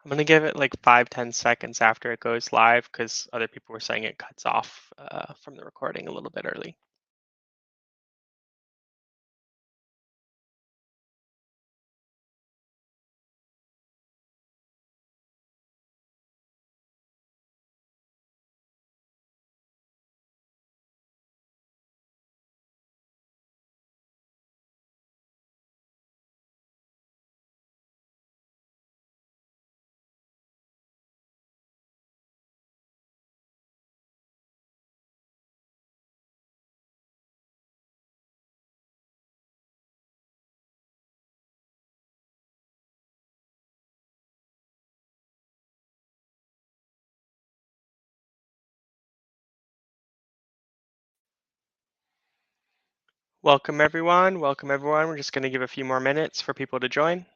I'm gonna give it like 5, 10 seconds after it goes live because other people were saying it cuts off from the recording a little bit early. Welcome everyone. Welcome everyone. We're just gonna give a few more minutes for people to join.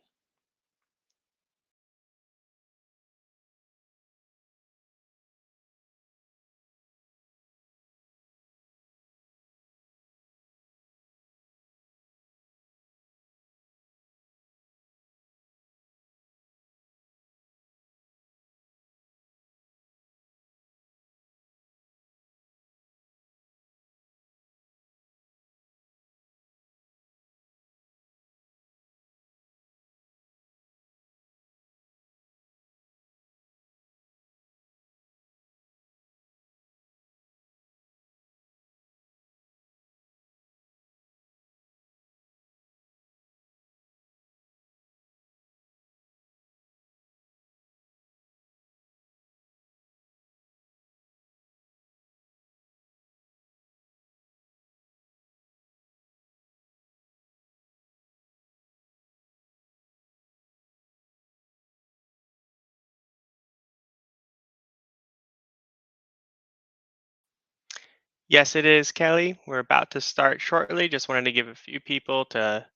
Yes, it is, Kelly. We're about to start shortly. Just wanted to give a few people to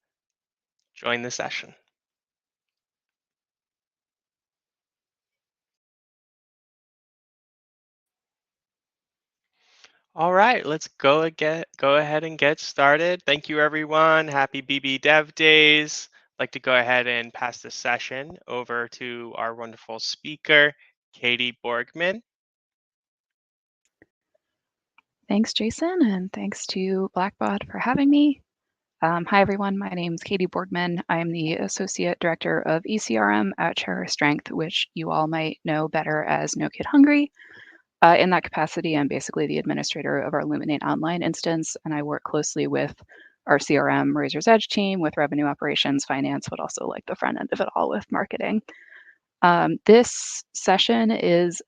join the session. All right, let's go ahead and get started. Thank you, everyone. Happy BB Dev Days. I'd like to go ahead and pass the session over to our wonderful speaker, Katie Borgman. Thanks, Jason, and thanks to Blackbaud for having me. Hi, everyone. My name is Katie Borgman. I'm the Associate Director of ECRM at Share Our Strength, which you all might know better as No Kid Hungry. In that capacity, I'm basically the administrator of our Luminate online instance, and I work closely with our CRM Razor's Edge team with revenue operations, finance, but also like the front end of it all with marketing. This session is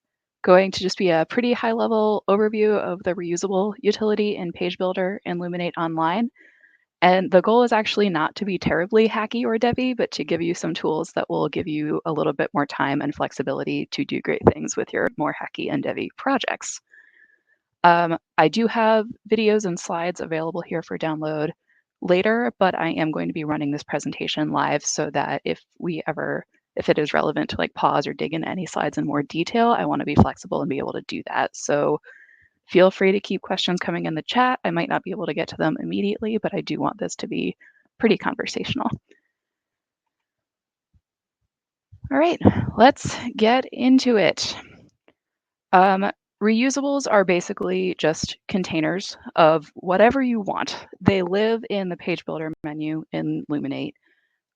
going to just be a pretty high level overview of the reusable utility in Page Builder and Luminate Online. And the goal is actually not to be terribly hacky or devy, but to give you some tools that will give you a little bit more time and flexibility to do great things with your more hacky and devy projects. I do have videos and slides available here for download later, but I am going to be running this presentation live so that if it is relevant to like pause or dig into any slides in more detail, I want to be flexible and be able to do that. So feel free to keep questions coming in the chat. I might not be able to get to them immediately, but I do want this to be pretty conversational. All right, let's get into it. Reusables are basically just containers of whatever you want. They live in the page builder menu in Luminate.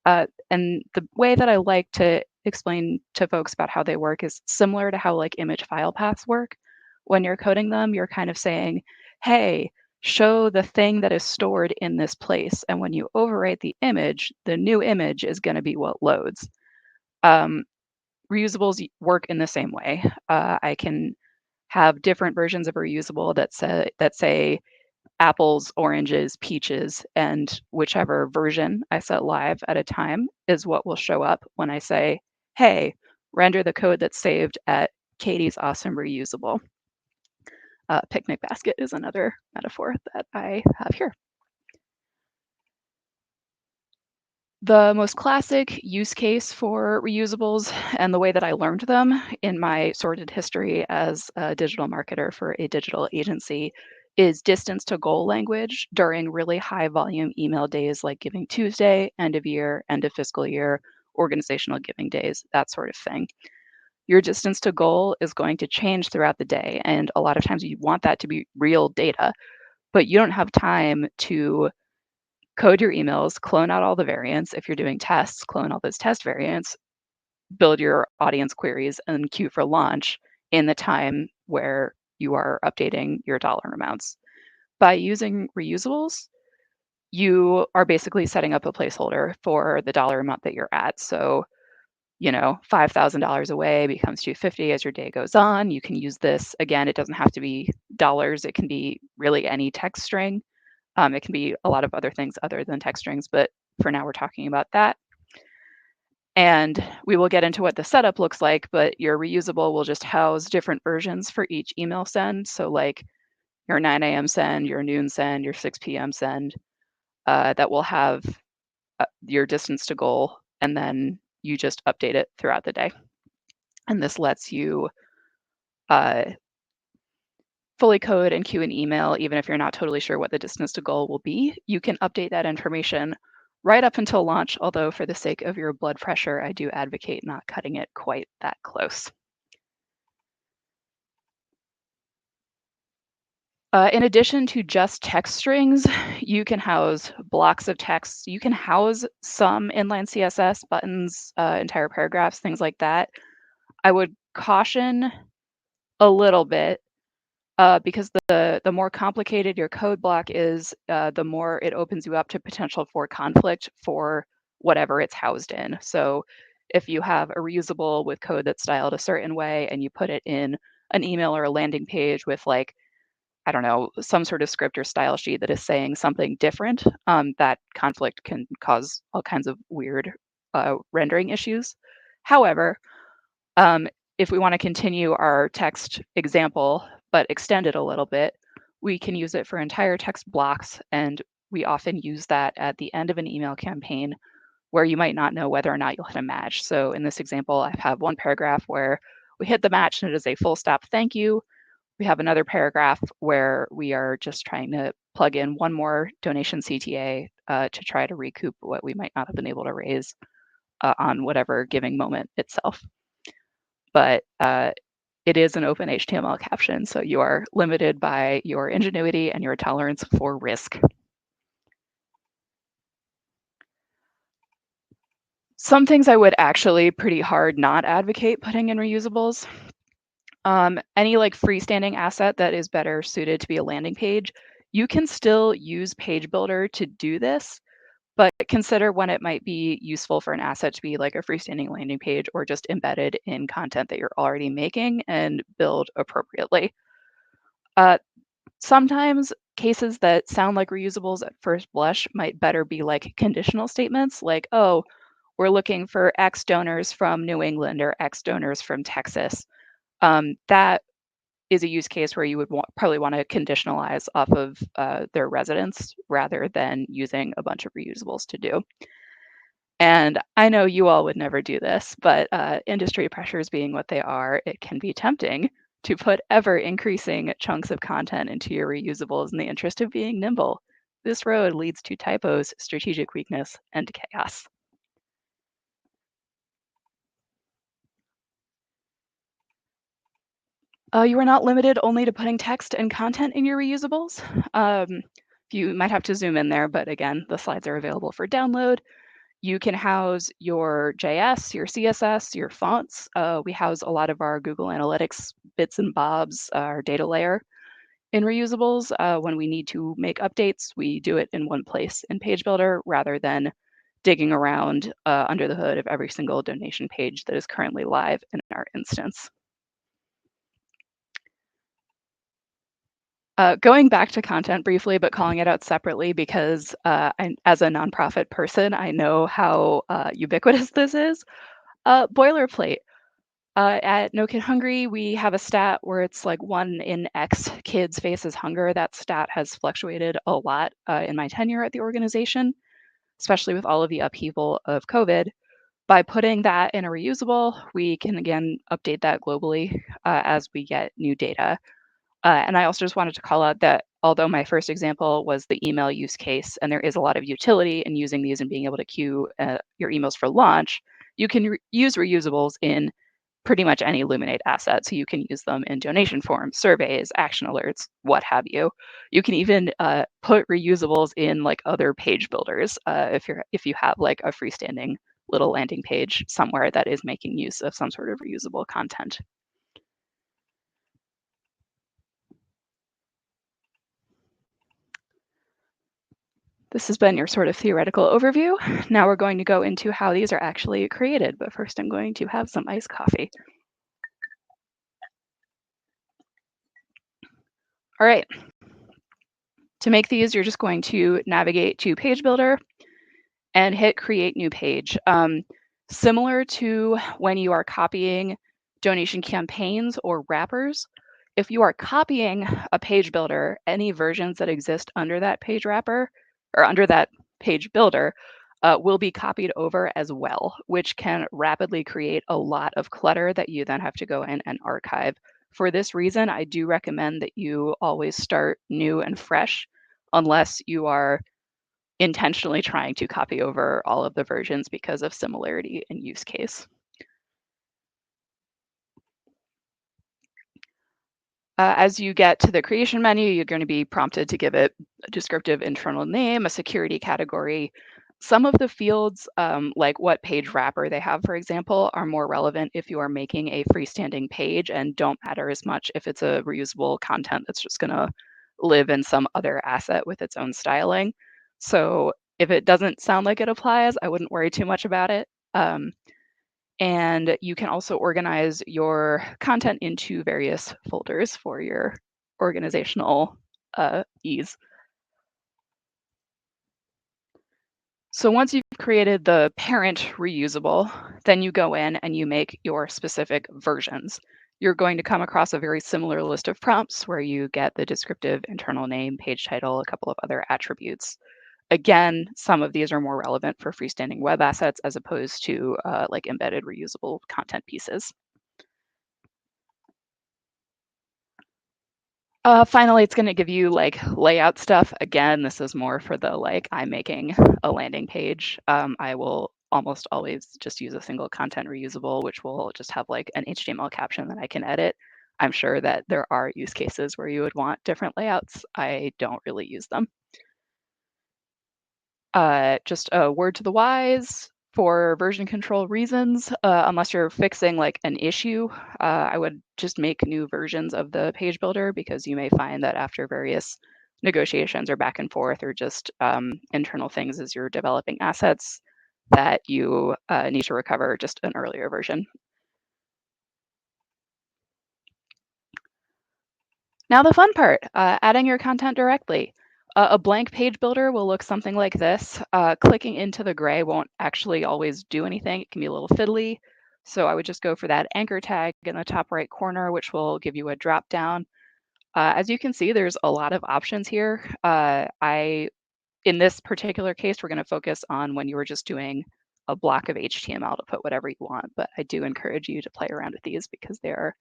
And the way that I like to explain to folks about how they work is similar to how like image file paths work. When you're coding them, you're kind of saying, hey, show the thing that is stored in this place. And when you overwrite the image, the new image is going to be what loads. Um, Reusables work in the same way. I can have different versions of a reusable that say apples, oranges, peaches, and whichever version I set live at a time is what will show up when I say, hey, render the code that's saved at Katie's awesome reusable. Picnic basket is another metaphor that I have here. The most classic use case for reusables and the way that I learned them in my sordid history as a digital marketer for a digital agency is distance to goal language during really high volume email days like Giving Tuesday, end of year, end of fiscal year, organizational giving days, that sort of thing. your distance to goal is going to change throughout the day. And a lot of times you want that to be real data, but you don't have time to code your emails, clone out all the variants. If you're doing tests, clone all those test variants, build your audience queries, and queue for launch in the time where you are updating your dollar amounts. By using reusables, you are basically setting up a placeholder for the dollar amount that you're at. So, $5,000 away becomes 250 as your day goes on. You can use this again. It doesn't have to be dollars. It can be really any text string. It can be a lot of other things other than text strings, but for now we're talking about that. And we will get into what the setup looks like, but your reusable will just house different versions for each email send. So like your 9 a.m. send, your noon send, your 6 p.m. send, that will have your distance to goal, and then you just update it throughout the day. And this lets you uh, fully code and queue an email, even if you're not totally sure what the distance to goal will be. You can update that information right up until launch, although for the sake of your blood pressure, I do advocate not cutting it quite that close. In addition to just text strings, you can house blocks of text. You can house some inline CSS, buttons, entire paragraphs, things like that. I would caution a little bit because the more complicated your code block is, the more it opens you up to potential for conflict for whatever it's housed in. So if you have a reusable with code that's styled a certain way and you put it in an email or a landing page with like, I don't know, some sort of script or style sheet that is saying something different, that conflict can cause all kinds of weird rendering issues. However, um, if we want to continue our text example, but extend it a little bit, we can use it for entire text blocks. And we often use that at the end of an email campaign where you might not know whether or not you'll hit a match. So in this example, I have one paragraph where we hit the match and it is a full stop thank you. We have another paragraph where we are just trying to plug in one more donation CTA to try to recoup what we might not have been able to raise on whatever giving moment itself. But it is an open HTML caption, so you are limited by your ingenuity and your tolerance for risk. Some things I would actually pretty hard not advocate putting in reusables. Any like freestanding asset that is better suited to be a landing page, you can still use Page Builder to do this, but consider when it might be useful for an asset to be like a freestanding landing page or just embedded in content that you're already making and build appropriately. Sometimes cases that sound like reusables at first blush might better be like conditional statements like, oh, we're looking for X donors from New England or X donors from Texas. That is a use case where you would probably want to conditionalize off of their residence rather than using a bunch of reusables to do. And I know you all would never do this, but industry pressures being what they are, it can be tempting to put ever increasing chunks of content into your reusables in the interest of being nimble. This road leads to typos, strategic weakness, and chaos. You are not limited only to putting text and content in your reusables. You might have to zoom in there, but again, the slides are available for download. You can house your JS, your CSS, your fonts. We house a lot of our Google Analytics bits and bobs, our data layer in reusables. When we need to make updates, we do it in one place in Page Builder rather than digging around under the hood of every single donation page that is currently live in our instance. Going back to content briefly, but calling it out separately because as a nonprofit person, I know how ubiquitous this is. Boilerplate. At No Kid Hungry, we have a stat where it's like 1 in X kids faces hunger. That stat has fluctuated a lot in my tenure at the organization, especially with all of the upheaval of COVID. By putting that in a reusable, we can again update that globally as we get new data. And I also just wanted to call out that although my first example was the email use case, and there is a lot of utility in using these and being able to queue your emails for launch, you can use reusables in pretty much any Luminate asset. So you can use them in donation forms, surveys, action alerts, what have you. You can even put reusables in like other page builders if you have like a freestanding little landing page somewhere that is making use of some sort of reusable content. This has been your sort of theoretical overview. Now we're going to go into how these are actually created, but first I'm going to have some iced coffee. All right. To make these, you're just going to navigate to Page Builder and hit Create New Page. Similar to when you are copying donation campaigns or wrappers, if you are copying a page builder, any versions that exist under that page wrapper or under that page builder will be copied over as well, which can rapidly create a lot of clutter that you then have to go in and archive. For this reason, I do recommend that you always start new and fresh unless you are intentionally trying to copy over all of the versions because of similarity in use case. As you get to the creation menu, you're going to be prompted to give it a descriptive internal name, a security category. Some of the fields, like what page wrapper they have, for example, are more relevant if you are making a freestanding page and don't matter as much if it's a reusable content that's just going to live in some other asset with its own styling. So if it doesn't sound like it applies, I wouldn't worry too much about it. And you can also organize your content into various folders for your organizational ease. So once you've created the parent reusable, then you go in and you make your specific versions. You're going to come across a very similar list of prompts where you get the descriptive internal name, page title, a couple of other attributes. Again, some of these are more relevant for freestanding web assets as opposed to like embedded reusable content pieces. Finally, it's going to give you like layout stuff. Again, this is more for the like I'm making a landing page. I will almost always just use a single content reusable, which will just have like an HTML caption that I can edit. I'm sure that there are use cases where you would want different layouts. I don't really use them. Just a word to the wise for version control reasons, unless you're fixing like an issue, I would just make new versions of the page builder because you may find that after various negotiations or back and forth or just internal things as you're developing assets that you need to recover just an earlier version. Now the fun part, adding your content directly. A blank page builder will look something like this. Clicking into the gray won't actually always do anything. It can be a little fiddly. So I would just go for that anchor tag in the top right corner, which will give you a drop down. As you can see, there's a lot of options here. In this particular case, we're going to focus on when you were just doing a block of HTML to put whatever you want. But I do encourage you to play around with these because they are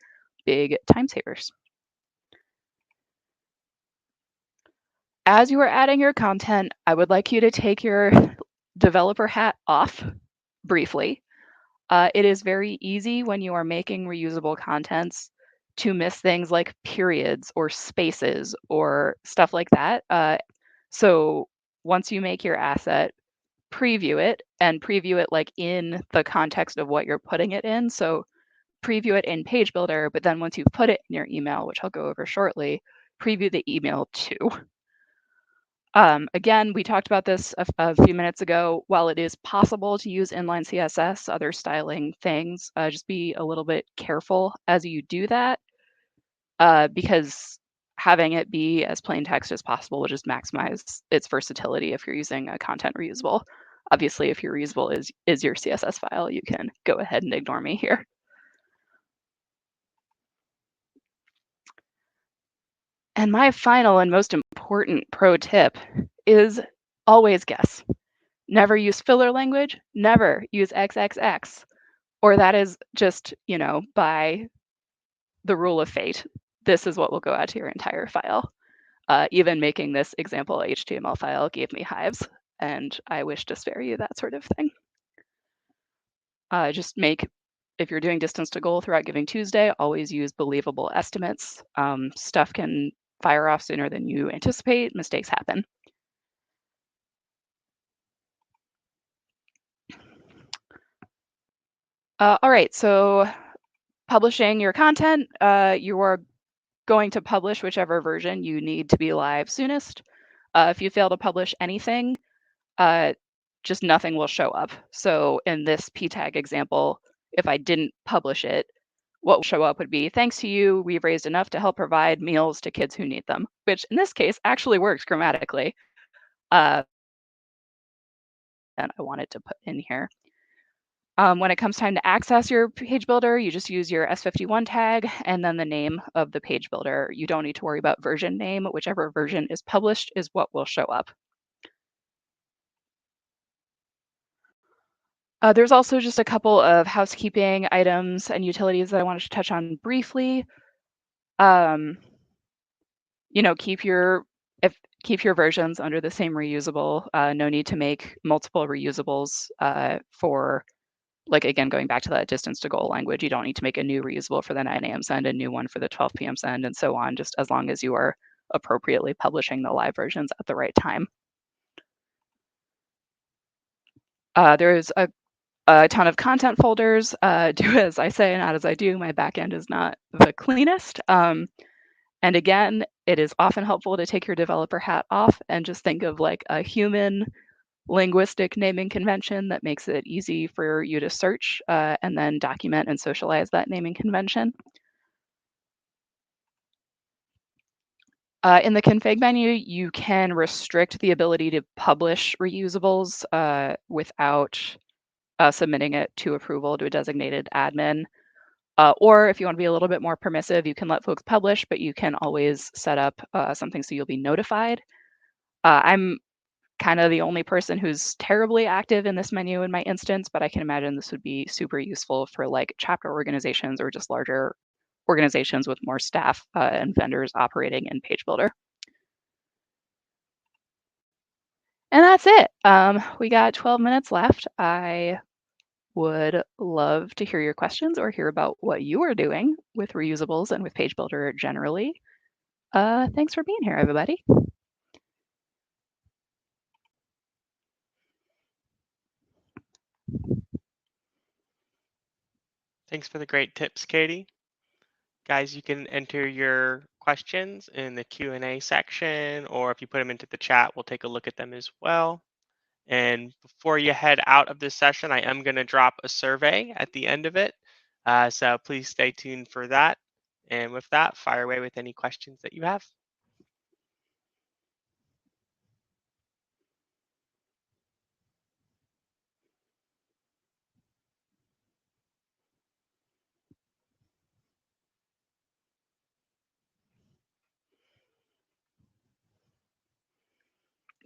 big time savers. As you are adding your content, I would like you to take your developer hat off briefly. It is very easy when you are making reusable contents to miss things like periods or spaces or stuff like that. So once you make your asset, preview it and preview it like in the context of what you're putting it in. So preview it in Page Builder, but then once you've put it in your email, which I'll go over shortly, preview the email too. Again, we talked about this a few minutes ago. While it is possible to use inline CSS, other styling things, just be a little bit careful as you do that because having it be as plain text as possible will just maximize its versatility if you're using a content reusable. Obviously, if your reusable is your CSS file, you can go ahead and ignore me here. And my final and most important pro tip is always guess. Never use filler language, never use XXX, or that is just, by the rule of fate. This is what will go out to your entire file. Even making this example HTML file gave me hives, and I wish to spare you that sort of thing. Just make if you're doing distance to goal throughout Giving Tuesday, always use believable estimates. Stuff can fire off sooner than you anticipate. Mistakes happen. All right, so publishing your content, you are going to publish whichever version you need to be live soonest. If you fail to publish anything, just nothing will show up. So in this PTAG example, if I didn't publish it, what will show up would be, thanks to you, we've raised enough to help provide meals to kids who need them, which in this case actually works grammatically. And I wanted to put in here. When it comes time to access your page builder, you just use your S51 tag and then the name of the page builder. You don't need to worry about version name. Whichever version is published is what will show up. There's also just a couple of housekeeping items and utilities that I wanted to touch on briefly. You know, keep your versions under the same reusable. No need to make multiple reusables for, like, again, going back to that distance to goal language, you don't need to make a new reusable for the 9 a.m. send, a new one for the 12 p.m. send, and so on, just as long as you are appropriately publishing the live versions at the right time. There's a ton of content folders. Do as I say, not as I do. My backend is not the cleanest. And again, it is often helpful to take your developer hat off and just think of like a human linguistic naming convention that makes it easy for you to search and then document and socialize that naming convention. In the config menu, you can restrict the ability to publish reusables without submitting it to approval to a designated admin. Or if you want to be a little bit more permissive, you can let folks publish, but you can always set up something so you'll be notified. I'm kind of the only person who's terribly active in this menu in my instance, but I can imagine this would be super useful for like chapter organizations or just larger organizations with more staff and vendors operating in Page Builder. And that's it. We got 12 minutes left. I would love to hear your questions or hear about what you are doing with reusables and with Page Builder generally. Thanks for being here, everybody. Thanks for the great tips, Katie. Guys, you can enter your questions in the Q&A section, or if you put them into the chat, we'll take a look at them as well. And before you head out of this session, I am going to drop a survey at the end of it. So please stay tuned for that. And with that, fire away with any questions that you have.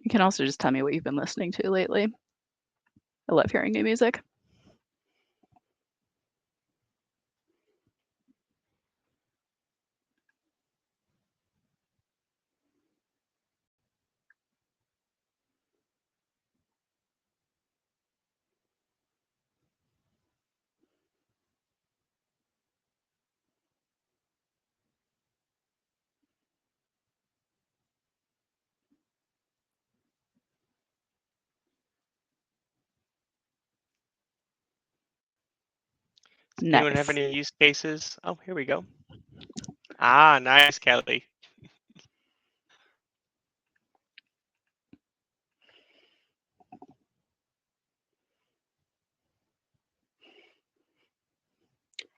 You can also just tell me what you've been listening to lately. I love hearing new music. Does anyone have Nice. any use cases? Oh, here we go. Ah, nice, Kelly.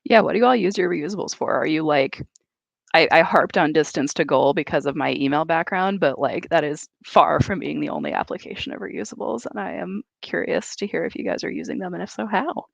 Yeah, what do you all use your reusables for? Are you like, I harped on distance to goal because of my email background, but like that is far from being the only application of reusables. And I am curious to hear if you guys are using them and if so, how.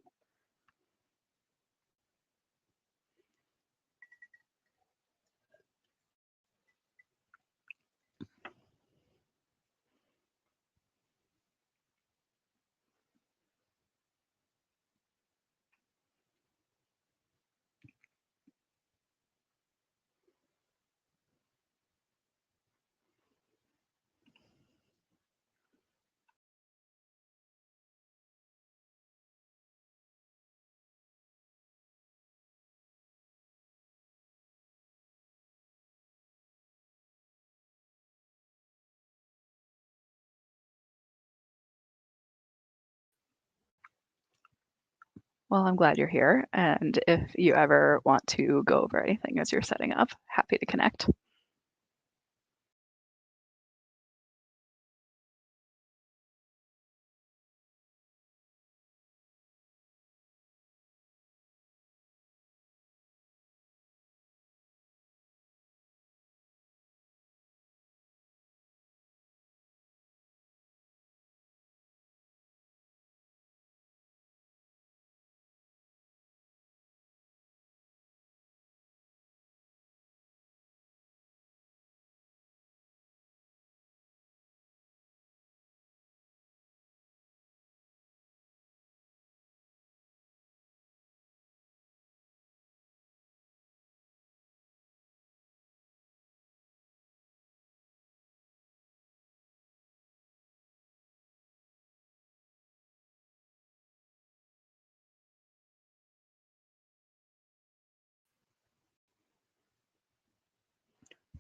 Well, I'm glad you're here. And if you ever want to go over anything as you're setting up, happy to connect. I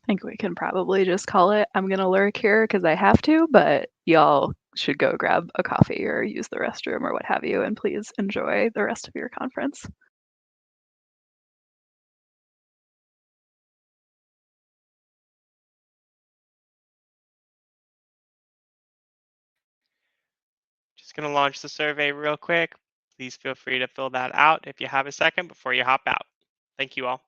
think we can probably just call it I'm gonna lurk here because I have to, but y'all should go grab a coffee or use the restroom or what have you, and please enjoy the rest of your conference. Just going to launch the survey real quick. Please feel free to fill that out if you have a second before you hop out. Thank you all.